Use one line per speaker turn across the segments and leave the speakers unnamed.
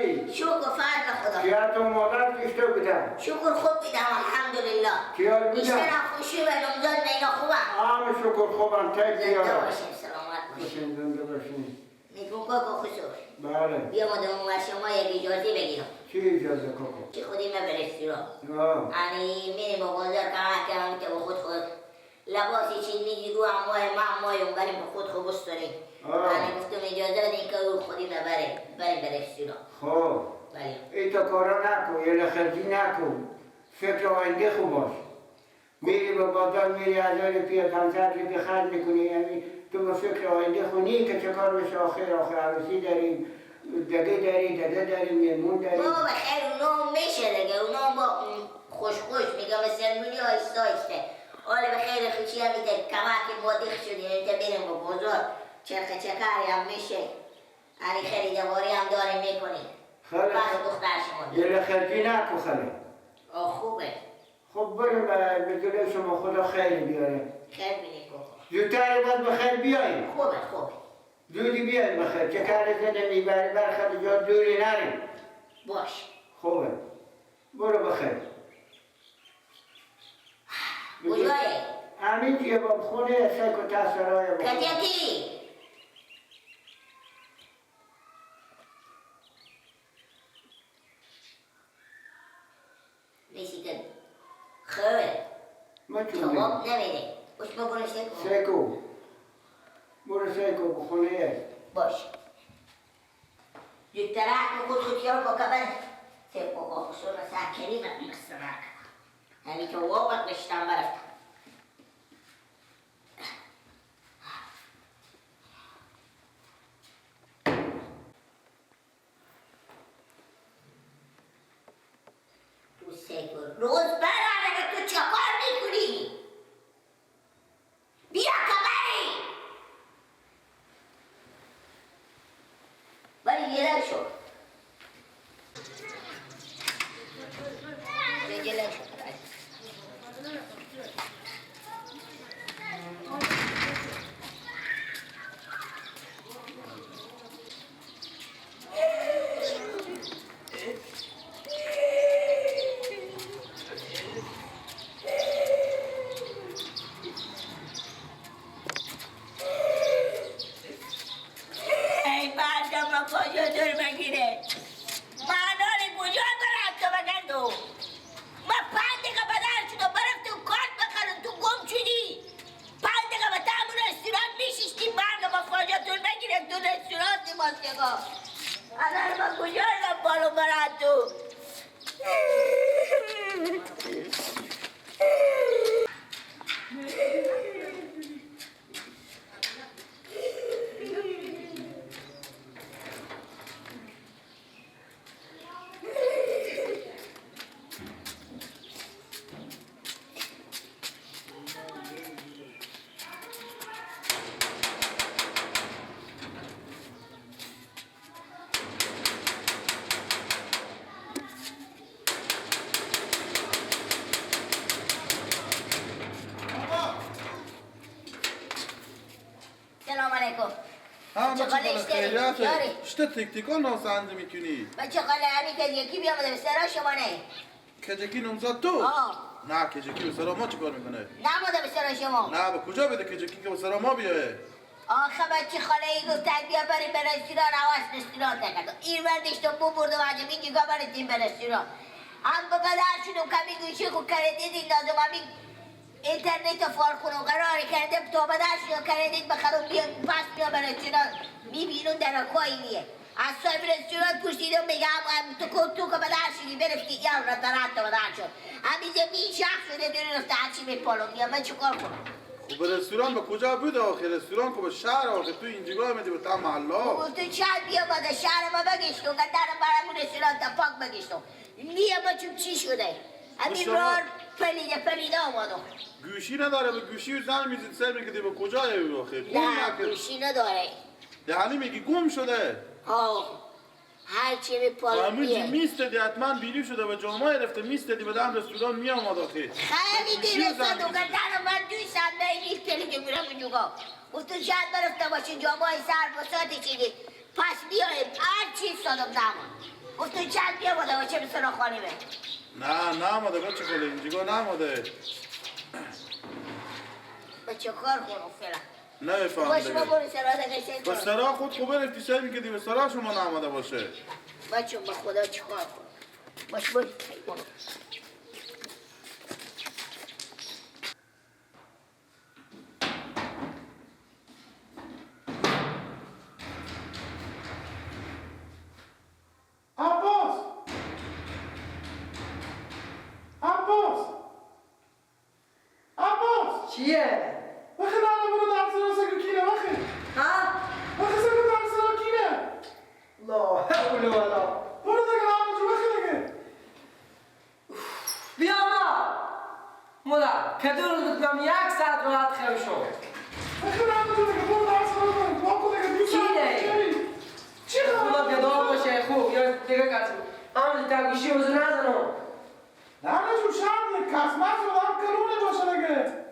چطوری؟
شکر فضل خدا.
خیالت و مادر کشته بودم.
شکر خوب بودم الحمدلله.
خیال بودم.
بیشترم خوشی و نمزاد نینا خوبم.
همه شکر خوبم تک بیارم.
زنده باشین سلامت باشین.
زنده باشین.
میگم کاکا خسور.
بله.
بیا مادام و شما یک اجازه بگیرم.
چی اجازه کاکا؟
چی خودی ما به رستوران. یعنی میریم با بازار کمک که با خود لباسی چینی رو همای اون بریم با خود بستاریم. یعنی گفتم اجازه بدین که او خودی ما بریم به رستوران.
خب.
بله.
ایتا کارا نکن، یه لخرجی نکن. فکر آینده خوب باش. میری با بازار میری 1000 روپیه 500 روپیه خرج میکنی، یعنی تو به فکر آینده خونی که چه کار بشه آخر عروسی داریم، دده داریم، میمون داریم.
بابا خیر اونا میشه دیگه، اونا با خوش میگم مثل مونی آیسته. حالا به خیر خوشی هم میده کمک مادیخ شدیم اینتا بریم با بازار چکری هم میشه. یعنی خریدواری هم داریم میکنیم.
خیلی
دختر شما
یه لخرجی نکن خیلی.
خوبه.
خب بریم به جلوی شما خدا خیلی بیاره.
خیر بینی کن.
زودتر باید بخیر بیاییم.
خوبه.
زودی بیاییم بخیر. چکر زنده میبری برخد جا دوری نریم.
باش.
خوبه. برو بخیر.
کجایی؟
همین که با خونه سک و تسرای با
کجاکی؟ نیستی که خوبه.
ما چون
جواب نمیده. باش برو سکو.
سکو. برو سکو با خونه
باش. زودتر خود خودیار با کبر سکو با خسور سکری و مستمر کنم. یعنی که وابت نشتم برفتم. روز برانه تو چه کار میکنی؟ بیا کبری! ولی یه شو جلو شو سلام علیکم.
چقدر خیلیته؟ شته تکتیکا ناسنده میکنی؟
بچه خاله همی که یکی بیامده به سرا شما نه؟
کجکی نمزاد تو؟ نه کجکی به سرا ما چی کار میکنه؟
نماده به سرا شما؟
نه به کجا بده کجکی که به سرا ما بیایه؟
آخه بچه خاله ای گفتن بیا بریم به رستوران عوض رستوران نکرد این وردش تو بو برده و عجبی که بریم به رستوران هم به بدرشون کمی گوشی خود کردید لازم همی اینترنت فال کنم قرار کرده تا بدرشون کردید بخرم بیا پس بیا به رستوران میبینون در اکواییه از صاحب رستوران پوشیدم میگم تو که بدرشونی برفتی یا رستوران تو بدر شد همیزه می شخص شده دونه رفته هرچی میپالم بیا من چکار کنم
خب به رستوران به کجا بوده آخه رستوران که به شهر آخه تو اینجا میدی به تا محلا
خب تو شهر بیا باده شهر ما بگشتم که درم برامون رستوران تا پاک بگشتم بیا ما چون چی شده همین رار پلیده آمادم
گوشی نداره به گوشی و زن میزید سر میکردی به کجا آخه
نه گوشی نداره
دهنی میگی گم شده
هرچی میپالم
همون میستدی حتما بیری شده و جامعه رفته میستدی به دم رستوران میامد آخه
خیلی دیرستد و گردن من دوی صندلی نیست کلی که میرم اونجا گفتون شاید برفته باشه جامعه سر بساتی چیدی پس بیاییم هر چیز صدم دامن گفت تو چند بیا بوده و چه به سراخ خانیمه؟
نه آمده بچه خاله اینجا نامده.
به چه کار خونم فعلا؟
نمیفهم
باشه ما برو سراخ دقیقه
با سراخ خود خوبه رفتی سعی میکردی به سراخ شما نامده باشه.
بچه با خدا چه کار کنم؟ باشه برو
عباس
چیه؟
وقتی نانه برو در سرا سکوکینه وقتی وقتی سکو در سرا کینه
لا حول ولا
برو دیگه نانه جو وقتی دیگه
بیا ما مولا کدور گفتم 1 ساعت راحت خیلی شو
وقتی نانه جو دیگه برو در سرا کنی باکو دیگه 2 ساعت چی
مولا بیدار باشه خوب یا دیگه کسی همون تاگوشی وزو نزنم
نانه جو شرده کس مز رو هم کلونه باشه دیگه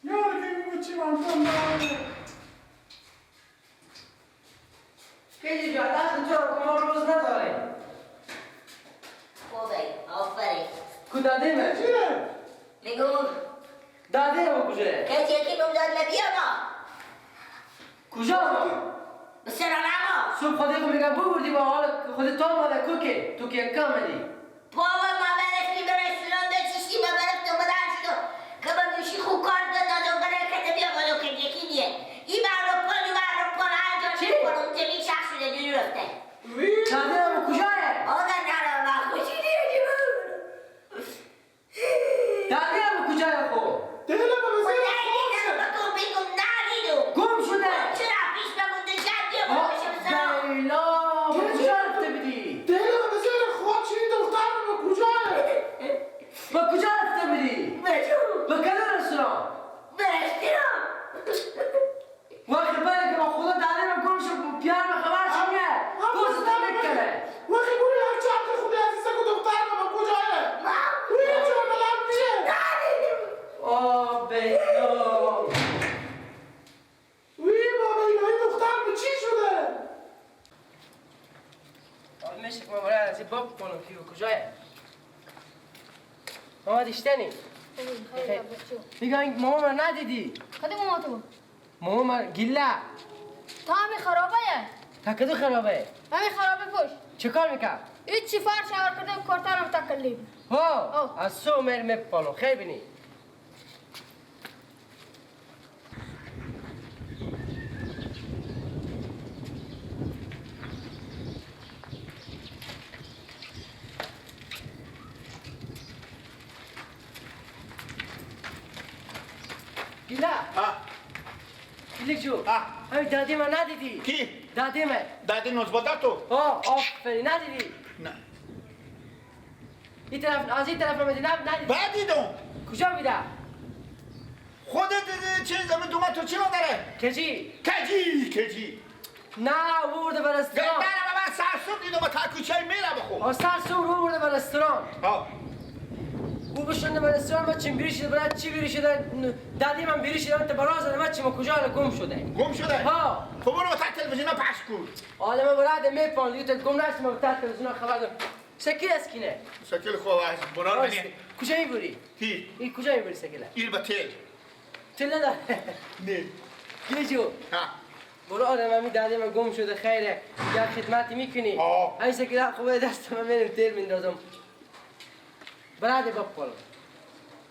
یاره که میگو چی من کن نانه
خیلی جا دست تو رو ما روز نداره
خوبه آفرین
کو دادیمه
چیه؟
میگو
دادیمه کجه
کسی یکی نمداد لبیا ما
کجا ما
به سرا نما
صبح خودی کو میگم ببردی با حال خودی تو ماده کوکی تو که کمدی
بابا ما برفتی به رستوران بچیشتی ما برفت و بدن شدو که با گوشی خوب کار دادم برای که بیا بالا که یکی دیه این برو پل هر جا چی کنم زمین شخص شده دونی رفته
دادیمه کجایه
آقا نرم من خوشی دیگه
دادیمه کجایه خو
دلم به بسیار
گم شده
چرا پیش بمونده شد بیا بالا بشه به سرا
بیلا کجا رفته بدی
دلم به بسیار خواه چی دختر رو به کجاه
با کجا رفته بدی
بجو
با کدوم رستوران
برستیرم
وقتی بره که با خدا دادیمه گم شد پیار به خبر چی میه دوست نمیکنه
وقتی بوری هر چند خودی عزیزه که دختر رو به کجاه روی چون بلند میشه
آه بیلا
وی بابا این دختر به چی شده؟
میشه که ما برای از باب کنم که کجایه ماما دیشتنی میگه این ماما من ندیدی
کدوم ماما تو؟
ماما من گیله
تو همین خرابه
تا کدو خرابه
همین خرابه پوش
چه کار میکرد؟
هیچ چی فرش آور کرده و کارترم تکلیف
ها از سو مر میپالو خیلی بینی گیله گیله جو همین دادی من ندیدی
کی؟
دادیمه
دادی نوزباده تو؟
آفرین ندیدی
نه
این طرف از این طرف ندیدی
بعد دیدم
کجا بیده؟
خودت چیز زمین دومت تو چی نداره؟
کجی؟
کجی
نه ورده به رستوران
نه من سرسوب دیدم با تاکوچه میره بخور
سر سور ورده به رستوران
ها
او بشنده به رستوران و چیم بیری شده برای چی بیری شده دادی من بیری شده تا براز زده چیم کجا حالا گم شده
گم شده؟
ها
خب برو با تک تلویزیون پخش کن
حالا من برای میپان دیگه تا گم نشد ما به تحت تلویزیون خبر دارم سکیل اسکینه
شکل خوب از برار بینی
کجا میبری؟
کی؟
این کجا میبری سکیله؟
ایر با تل
تل نداره
نه
گیلی جو
ها
برو آدم همی دادی من گم شده خیره یا خدمتی میکنی همین سکیله خوبه دست من میرم تل میندازم برای باب کلم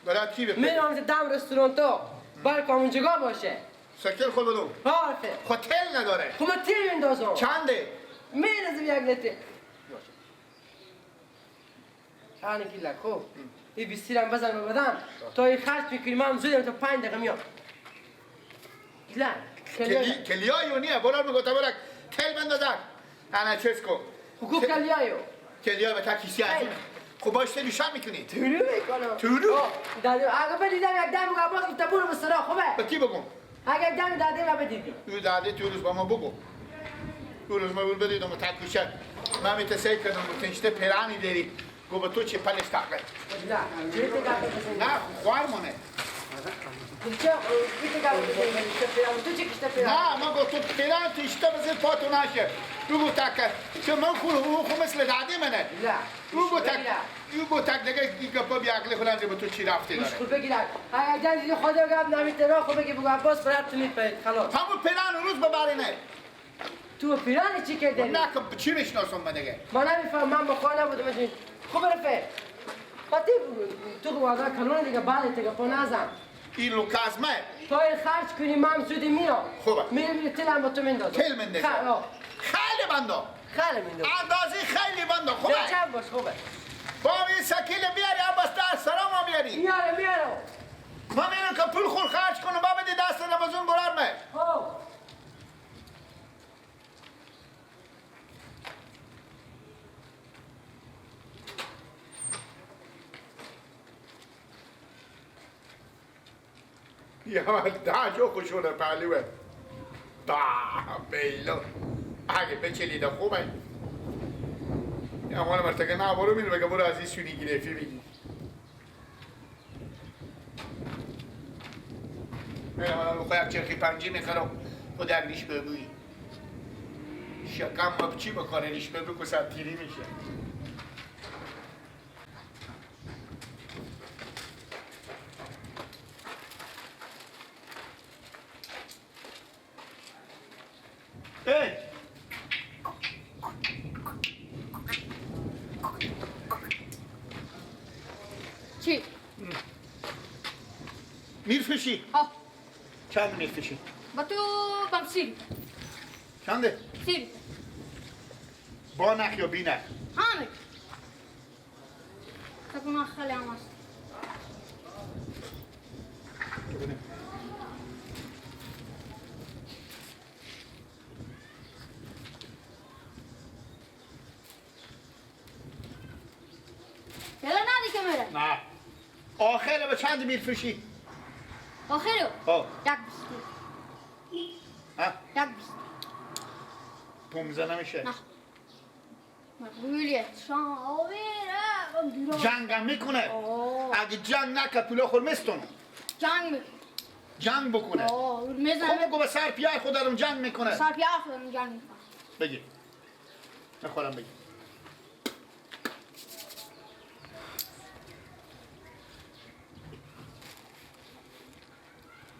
برای کی بپید؟
میرم دم رستوران تو برای که همونجا باشه
شکل خوب بدم
حرفه
هتل نداره
خب من تیر میندازم
چنده؟
میندازم یک لطه خانه گیلک خوب این بیستیرم بزن به بدن تا این خرج میکنی من زودم تا 5 دقیقه میام گیلک
کلیای و نیه برار میگوتا برک تل بندازن انا چیز کن
حقوق کلیایو
کلیای به تکیسی از خب باش تلیشن میکنی
تورو میکنم
تورو؟
اگه بدیدم یک دم بگم باز گفتم برو به سرا خوبه
به کی بگم؟
اگه یک دم دادیم و بدیدی
تو داده تو روز با ما بگو تو روز ما بود بدیدم و تکیشن من میتسی کردم و تنشته پیرانی داری گو به تو چی پلش تاقه نه خوار مونه
تو چه کشته پیران؟
نه ما گو تو پیران تیشته بزیر پاتو نشه بگو تک چه من خو مثل داده منه بگو تک دیگه این گپا بی عقلی خودم به تو چی رفته داره
مشکل بگیرد اگر جان دیدی خدا گفت نمیته را خب بگی بگو عباس برات تو میپید خلاص
همون پیران روز ببری نه
تو پیرانی چی کرده؟
نه که چی میشناسم من دیگه
ما نمیفهم من با خانه بودم این خوب رفه خاطی تو وعده کلون دیگه بعد دیگه خونه ازم
این لوکازمه
پای خرج کنی من سودی میام
خوبه
میری تلم با تو میندازم
تل میندازم خیلی بنده
خیلی میندازم
اندازی خیلی بنده خوبه
چند باش خوبه
با این سکیل بیاری عباس دست سلام بیاری
میارم
من میرم که پول خور خرج کنم با بدی دست رمزون برارمه یا دا خوشونه پهلوه دا بیلو اگه بچلیده خوبه یا مال مرتگه نه برو میره بگه برو از این سونی گرفی بگی میره من بخواه یک چرخی پنجی میخرم خود یک ریش ببوی شکم با چی بکنه ریش ببو که سب تیری میشه
چی؟
میرفشی؟
ها
چند میرفشی؟
با تو بم سیری
چنده؟
سیری
با نخ یا بی نخ؟
همه تکو من خیلی هم هست یلا ندی که میره
نه آخره به چند میرفشی؟
آخرو
ها
یک بیستی
ها؟
یک بیستی
15 نمیشه؟
نه مقبولیه شان آویره
جنگ هم میکنه اگه جنگ نکه پولا خور میستونه
جنگ میکنه
جنگ بکنه
میزنه
بگو به سر پیار خود دارم جنگ میکنه
سر پیار خودم جنگ میکنه
بگی نخورم بگی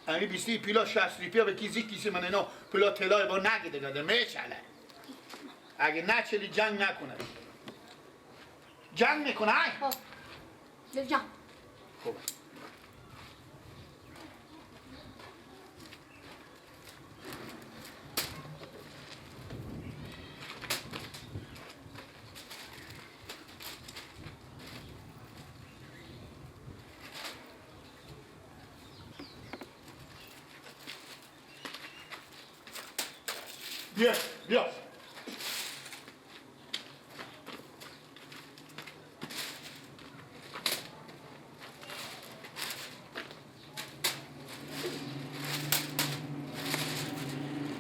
امی بیستی پیلا 60 روپیه به کیسی من اینا پیلا تلای با نگیده گده میچله اگه نچلی جنگ نکنه جنگ میکنه ای
جنگ
خوبه بیا